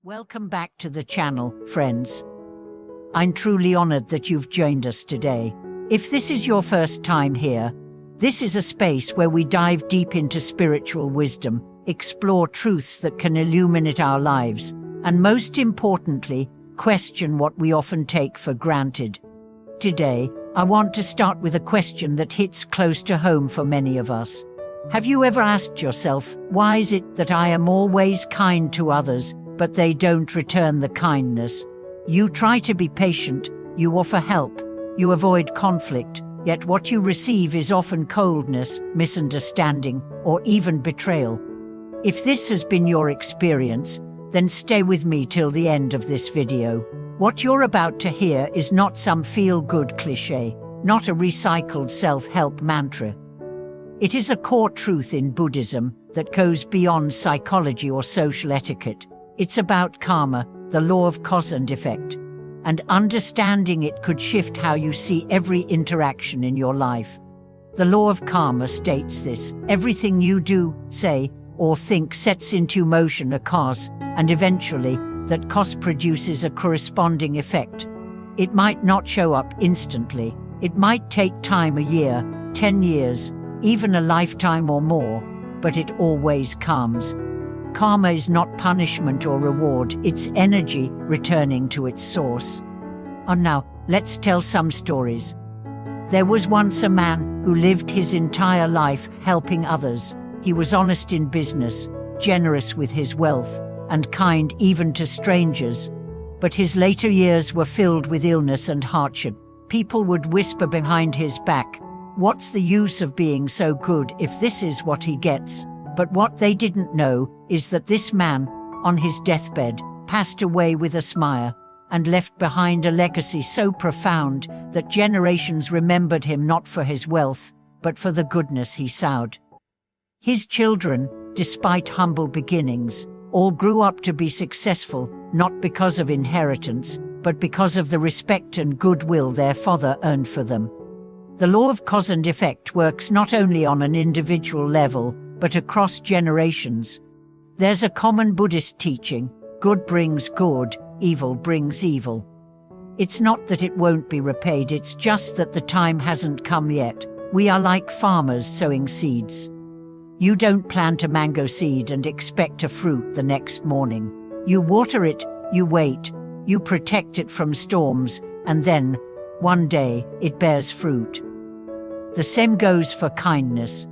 Welcome back to the channel, friends. I'm truly honored that you've joined us today. If this is your first time here, this is a space where we dive deep into spiritual wisdom, explore truths that can illuminate our lives, and most importantly, question what we often take for granted. Today, I want to start with a question that hits close to home for many of us. Have you ever asked yourself, why is it that I am always kind to others, but they don't return the kindness? You try to be patient, you offer help, you avoid conflict, yet what you receive is often coldness, misunderstanding, or even betrayal. If this has been your experience, then stay with me till the end of this video. What you're about to hear is not some feel-good cliché, not a recycled self-help mantra. It is a core truth in Buddhism that goes beyond psychology or social etiquette. It's about karma, the law of cause and effect. And understanding it could shift how you see every interaction in your life. The law of karma states this: everything you do, say, or think sets into motion a cause, and eventually, that cause produces a corresponding effect. It might not show up instantly. It might take time, a year, 10 years, even a lifetime or more, but it always comes. Karma is not punishment or reward, it's energy returning to its source. And now, let's tell some stories. There was once a man who lived his entire life helping others. He was honest in business, generous with his wealth, and kind even to strangers. But his later years were filled with illness and hardship. People would whisper behind his back, "What's the use of being so good if this is what he gets?" But what they didn't know is that this man, on his deathbed, passed away with a smile and left behind a legacy so profound that generations remembered him not for his wealth, but for the goodness he sowed. His children, despite humble beginnings, all grew up to be successful, not because of inheritance, but because of the respect and goodwill their father earned for them. The law of cause and effect works not only on an individual level, but across generations. There's a common Buddhist teaching: good brings good, evil brings evil. It's not that it won't be repaid, it's just that the time hasn't come yet. We are like farmers sowing seeds. You don't plant a mango seed and expect a fruit the next morning. You water it, you wait, you protect it from storms, and then, one day, it bears fruit. The same goes for kindness.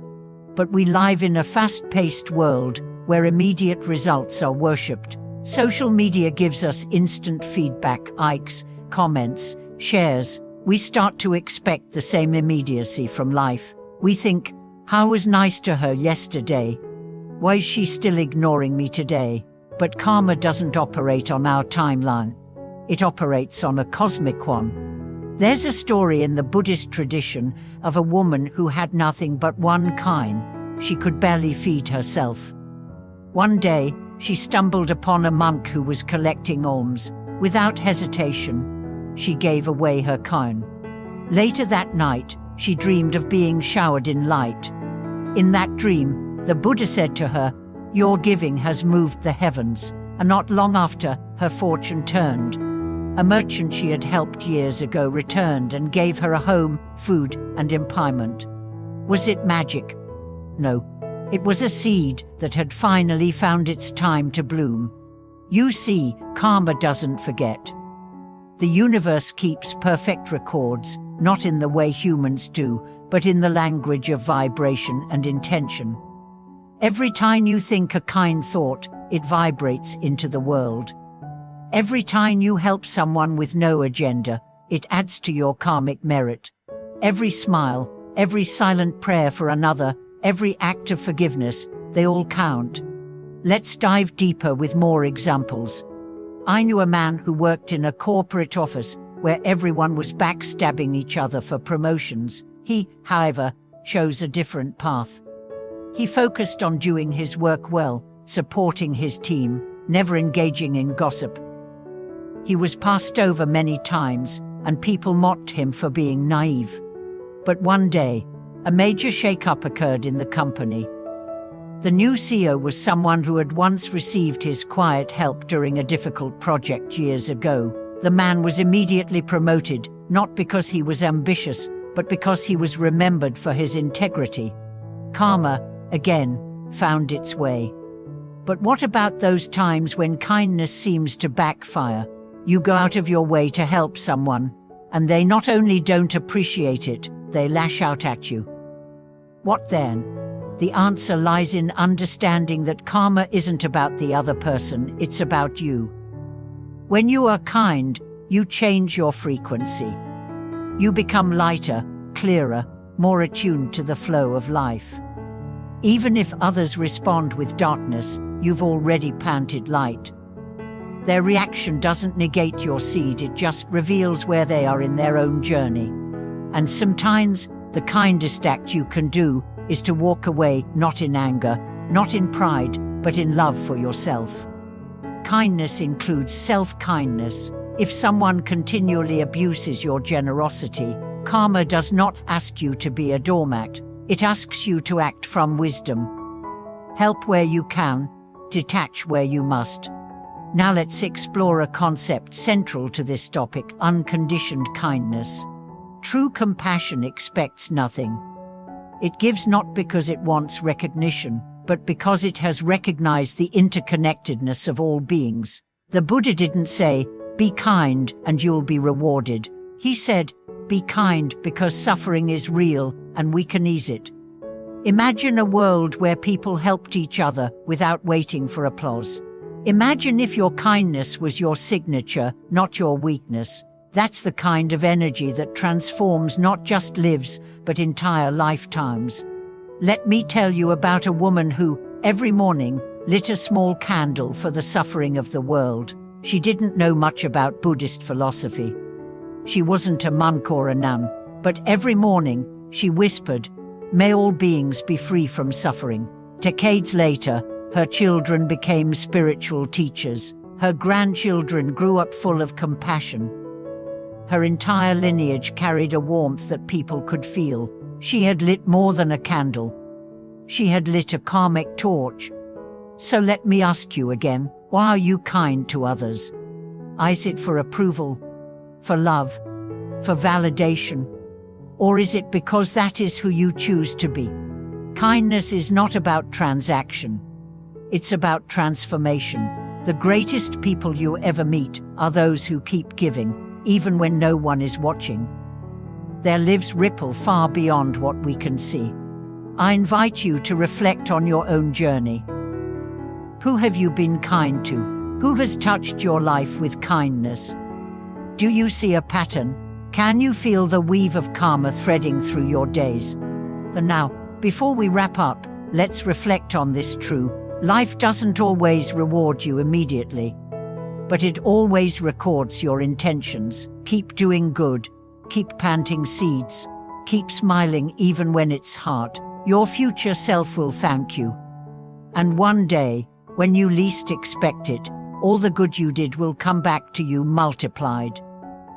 But we live in a fast-paced world where immediate results are worshipped. Social media gives us instant feedback, likes, comments, shares. We start to expect the same immediacy from life. We think, "How was nice to her yesterday? Why is she still ignoring me today?" But karma doesn't operate on our timeline. It operates on a cosmic one. There's a story in the Buddhist tradition of a woman who had nothing but one kind. She could barely feed herself. One day, she stumbled upon a monk who was collecting alms. Without hesitation, she gave away her kind. Later that night, she dreamed of being showered in light. In that dream, the Buddha said to her, "Your giving has moved the heavens," and not long after, her fortune turned. A merchant she had helped years ago returned and gave her a home, food, and employment. Was it magic? No. It was a seed that had finally found its time to bloom. You see, karma doesn't forget. The universe keeps perfect records, not in the way humans do, but in the language of vibration and intention. Every time you think a kind thought, it vibrates into the world. Every time you help someone with no agenda, it adds to your karmic merit. Every smile, every silent prayer for another, every act of forgiveness, they all count. Let's dive deeper with more examples. I knew a man who worked in a corporate office where everyone was backstabbing each other for promotions. He, however, chose a different path. He focused on doing his work well, supporting his team, never engaging in gossip. He was passed over many times, and people mocked him for being naive. But one day, a major shake-up occurred in the company. The new CEO was someone who had once received his quiet help during a difficult project years ago. The man was immediately promoted, not because he was ambitious, but because he was remembered for his integrity. Karma, again, found its way. But what about those times when kindness seems to backfire? You go out of your way to help someone, and they not only don't appreciate it, they lash out at you. What then? The answer lies in understanding that karma isn't about the other person, it's about you. When you are kind, you change your frequency. You become lighter, clearer, more attuned to the flow of life. Even if others respond with darkness, you've already planted light. Their reaction doesn't negate your seed, it just reveals where they are in their own journey. And sometimes, the kindest act you can do is to walk away, not in anger, not in pride, but in love for yourself. Kindness includes self-kindness. If someone continually abuses your generosity, karma does not ask you to be a doormat. It asks you to act from wisdom. Help where you can, detach where you must. Now let's explore a concept central to this topic: unconditioned kindness. True compassion expects nothing. It gives not because it wants recognition, but because it has recognized the interconnectedness of all beings. The Buddha didn't say, "Be kind and you'll be rewarded." He said, "Be kind because suffering is real and we can ease it." Imagine a world where people helped each other without waiting for applause. Imagine if your kindness was your signature, not your weakness. That's the kind of energy that transforms not just lives, but entire lifetimes. Let me tell you about a woman who, every morning, lit a small candle for the suffering of the world. She didn't know much about Buddhist philosophy. She wasn't a monk or a nun, but every morning, she whispered, "May all beings be free from suffering." Decades later, her children became spiritual teachers. Her grandchildren grew up full of compassion. Her entire lineage carried a warmth that people could feel. She had lit more than a candle. She had lit a karmic torch. So let me ask you again, why are you kind to others? Is it for approval? For love? For validation? Or is it because that is who you choose to be? Kindness is not about transaction. It's about transformation. The greatest people you ever meet are those who keep giving, even when no one is watching. Their lives ripple far beyond what we can see. I invite you to reflect on your own journey. Who have you been kind to? Who has touched your life with kindness? Do you see a pattern? Can you feel the weave of karma threading through your days? And now, before we wrap up, let's reflect on this truth. Life doesn't always reward you immediately, but it always records your intentions. Keep doing good, keep planting seeds, keep smiling even when it's hard. Your future self will thank you. And one day, when you least expect it, all the good you did will come back to you multiplied.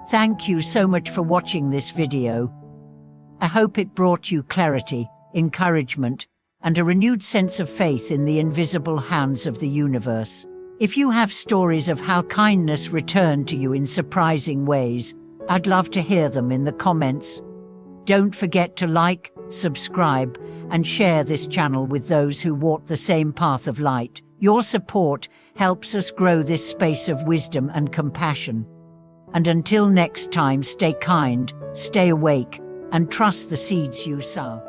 Thank you so much for watching this video. I hope it brought you clarity, encouragement, and a renewed sense of faith in the invisible hands of the universe. If you have stories of how kindness returned to you in surprising ways, I'd love to hear them in the comments. Don't forget to like, subscribe, and share this channel with those who walk the same path of light. Your support helps us grow this space of wisdom and compassion. And until next time, stay kind, stay awake, and trust the seeds you sow.